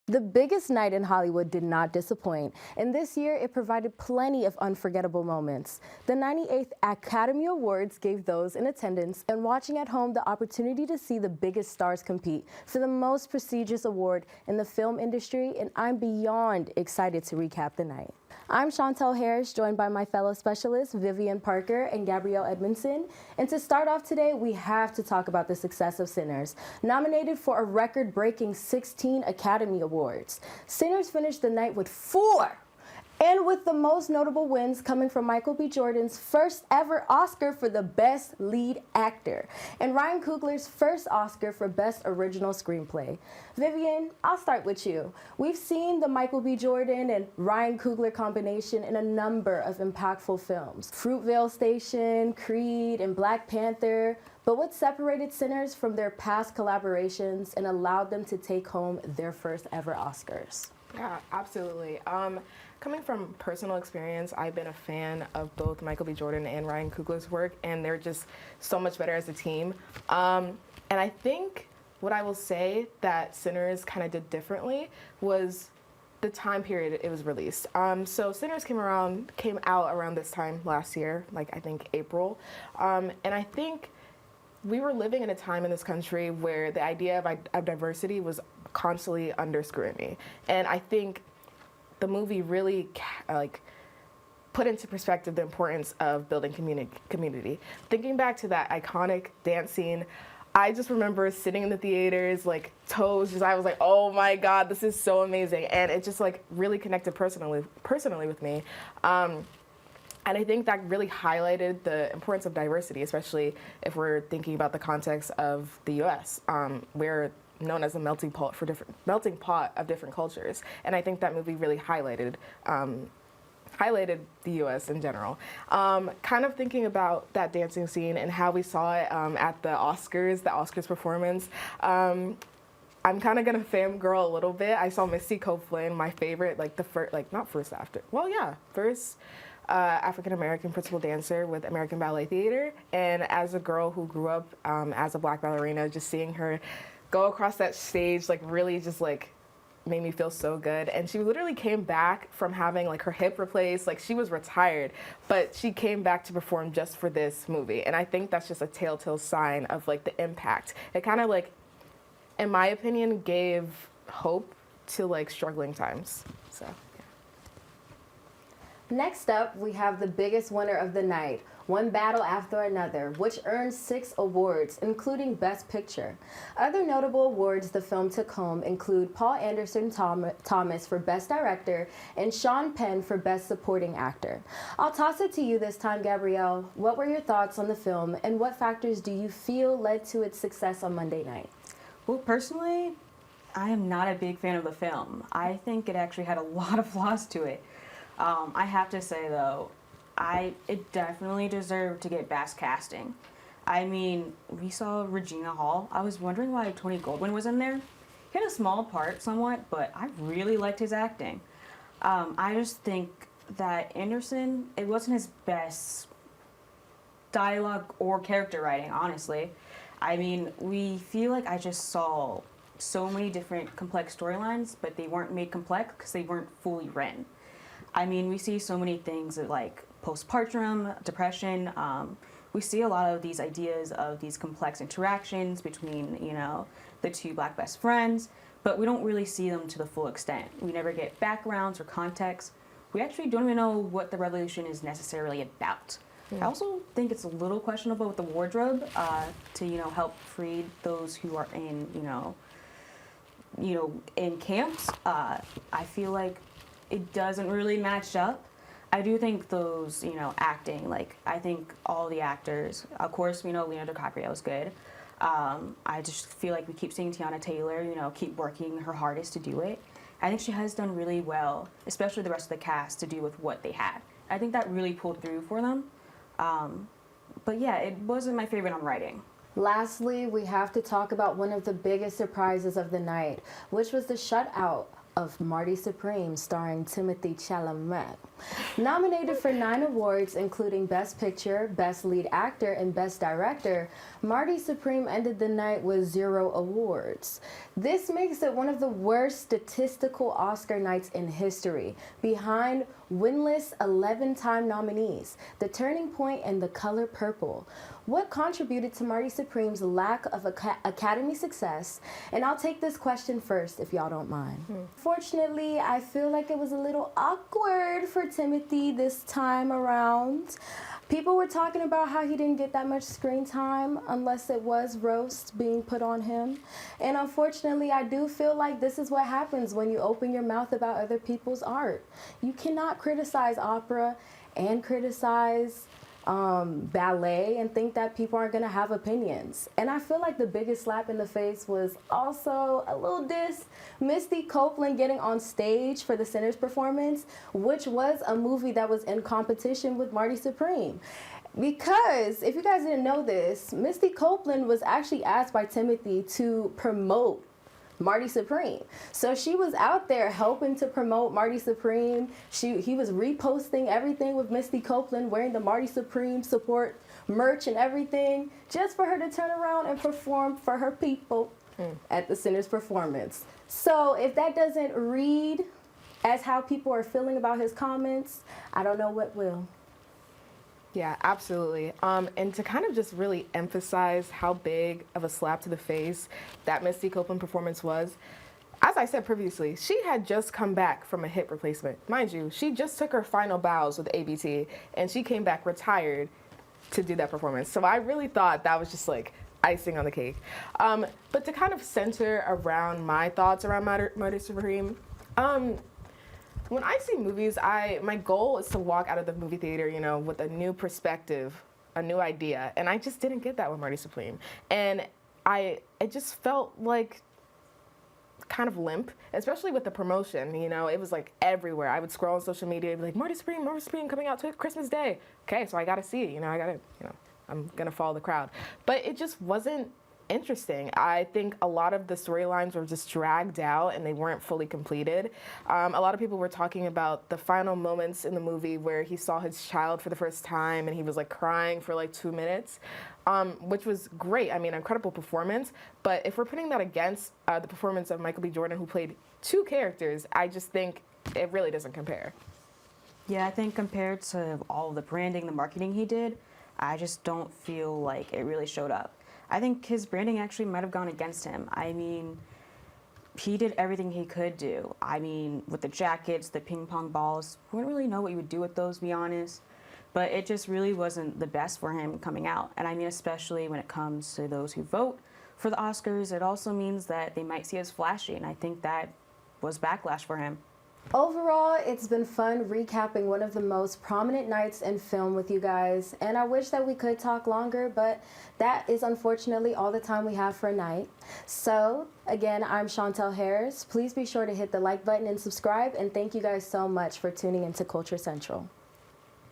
The biggest night in Hollywood did not disappoint, and this year it provided plenty of unforgettable moments. The 98th Academy Awards gave those in attendance and watching at home the opportunity to see the biggest stars compete for the most prestigious award in the film industry, and I'm beyond excited to recap the night. I'm Chantelle Harris, joined by my fellow specialists, Vivian Parker and Gabrielle Edmondson. And to start off today, we have to talk about the success of Sinners. Nominated for a record-breaking 16 Academy Awards, Sinners finished the night with 4. And with the most notable wins coming from Michael B. Jordan's first ever Oscar for the Best Lead Actor, and Ryan Coogler's first Oscar for Best Original Screenplay. Vivian, I'll start with you. We've seen the Michael B. Jordan and Ryan Coogler combination in a number of impactful films. Fruitvale Station, Creed, and Black Panther. But what separated Sinners from their past collaborations and allowed them to take home their first ever Oscars? Yeah, absolutely. Coming from personal experience, I've been a fan of both Michael B. Jordan and Ryan Coogler's work, and they're just so much better as a team. And I think what I will say that Sinners kind of did differently was the time period it was released. So Sinners came out around this time last year, like I think April. And I think we were living in a time in this country where the idea of diversity was constantly under scrutiny. And I think the movie really put into perspective the importance of building community. Thinking back to that iconic dance scene, I just remember sitting in the theaters, toes, I was like, oh my God, this is so amazing. And it just really connected personally with me. And I think that really highlighted the importance of diversity, especially if we're thinking about the context of the U.S., where known as a melting pot of different cultures, and I think that movie really highlighted the U.S. in general. Kind of thinking about that dancing scene and how we saw it at the Oscars performance. I'm kind of gonna fangirl a little bit. I saw Misty Copeland, my favorite, first African American principal dancer with American Ballet Theater, and as a girl who grew up as a black ballerina, just seeing her go across that stage really just made me feel so good. And she literally came back from having her hip replaced, she was retired, but she came back to perform just for this movie. And I think that's just a telltale sign of the impact. It kind of in my opinion, gave hope to struggling times. So yeah. Next up, we have the biggest winner of the night, one battle after another, which earned 6 awards, including Best Picture. Other notable awards the film took home include Paul Anderson Thomas for Best Director and Sean Penn for Best Supporting Actor. I'll toss it to you this time, Gabrielle. What were your thoughts on the film, and what factors do you feel led to its success on Monday night? Well, personally, I am not a big fan of the film. I think it actually had a lot of flaws to it. I have to say, though, it definitely deserved to get Best Casting. I mean, we saw Regina Hall. I was wondering why Tony Goldwyn was in there. He had a small part somewhat, but I really liked his acting. I just think that Anderson, it wasn't his best dialogue or character writing, honestly. I mean, we feel like I just saw so many different complex storylines, but they weren't made complex because they weren't fully written. I mean, we see so many things like postpartum depression. We see a lot of these ideas of these complex interactions between, the two black best friends, but we don't really see them to the full extent. We never get backgrounds or context. We actually don't even know what the revolution is necessarily about. I also think it's a little questionable with the wardrobe to, help free those who are in, in camps. I feel like it doesn't really match up. I do think those, acting, I think all the actors, of course, we know Leonardo DiCaprio is good. I just feel like we keep seeing Tiana Taylor, keep working her hardest to do it. I think she has done really well, especially the rest of the cast, to do with what they had. I think that really pulled through for them. But yeah, it wasn't my favorite on writing. Lastly, we have to talk about one of the biggest surprises of the night, which was the shutout of Marty Supreme, starring Timothy Chalamet. Nominated for 9 awards, including Best Picture, Best Lead Actor, and Best Director, Marty Supreme ended the night with 0 awards. This makes it one of the worst statistical Oscar nights in history, behind winless 11-time nominees, The Turning Point, and The Color Purple. What contributed to Marty Supreme's lack of Academy success? And I'll take this question first, if y'all don't mind. Fortunately, I feel like it was a little awkward for Timothy this time around. People were talking about how he didn't get that much screen time unless it was roast being put on him. And unfortunately, I do feel like this is what happens when you open your mouth about other people's art. You cannot criticize opera and criticize ballet and think that people aren't gonna have opinions. And I feel like the biggest slap in the face was also a little diss. Misty Copeland getting on stage for the Sinners performance, which was a movie that was in competition with Marty Supreme. Because, if you guys didn't know this, Misty Copeland was actually asked by Timothy to promote Marty Supreme. So she was out there helping to promote Marty Supreme. He was reposting everything with Misty Copeland, wearing the Marty Supreme support merch and everything, just for her to turn around and perform for her people at the Sinners performance. So if that doesn't read as how people are feeling about his comments, I don't know what will. Yeah, absolutely. And to kind of just really emphasize how big of a slap to the face that Misty Copeland performance was, as I said previously, she had just come back from a hip replacement. Mind you, she just took her final bows with ABT, and she came back retired to do that performance. So I really thought that was just like icing on the cake. But to kind of center around my thoughts around Marty Supreme, when I see movies, my goal is to walk out of the movie theater, with a new perspective, a new idea, and I just didn't get that with Marty Supreme. And it just felt like kind of limp, especially with the promotion. It was like everywhere. I would scroll on social media and be like, Marty Supreme coming out to Christmas Day. Okay, so I gotta see it. I'm gonna follow the crowd. But it just wasn't interesting. I think a lot of the storylines were just dragged out and they weren't fully completed. A lot of people were talking about the final moments in the movie where he saw his child for the first time and he was like crying for like 2 minutes, which was great. I mean, incredible performance. But if we're putting that against the performance of Michael B. Jordan, who played 2 characters, I just think it really doesn't compare. Yeah, I think compared to all of the branding, the marketing he did, I just don't feel like it really showed up. I think his branding actually might have gone against him. I mean, he did everything he could do. I mean, with the jackets, the ping pong balls, we don't really know what you would do with those, to be honest. But it just really wasn't the best for him coming out. And I mean, especially when it comes to those who vote for the Oscars, it also means that they might see us flashy. And I think that was backlash for him. Overall, it's been fun recapping one of the most prominent nights in film with you guys, and I wish that we could talk longer, but that is unfortunately all the time we have for a night. So, again, I'm Chantelle Harris. Please be sure to hit the like button and subscribe, and thank you guys so much for tuning into Culture Central.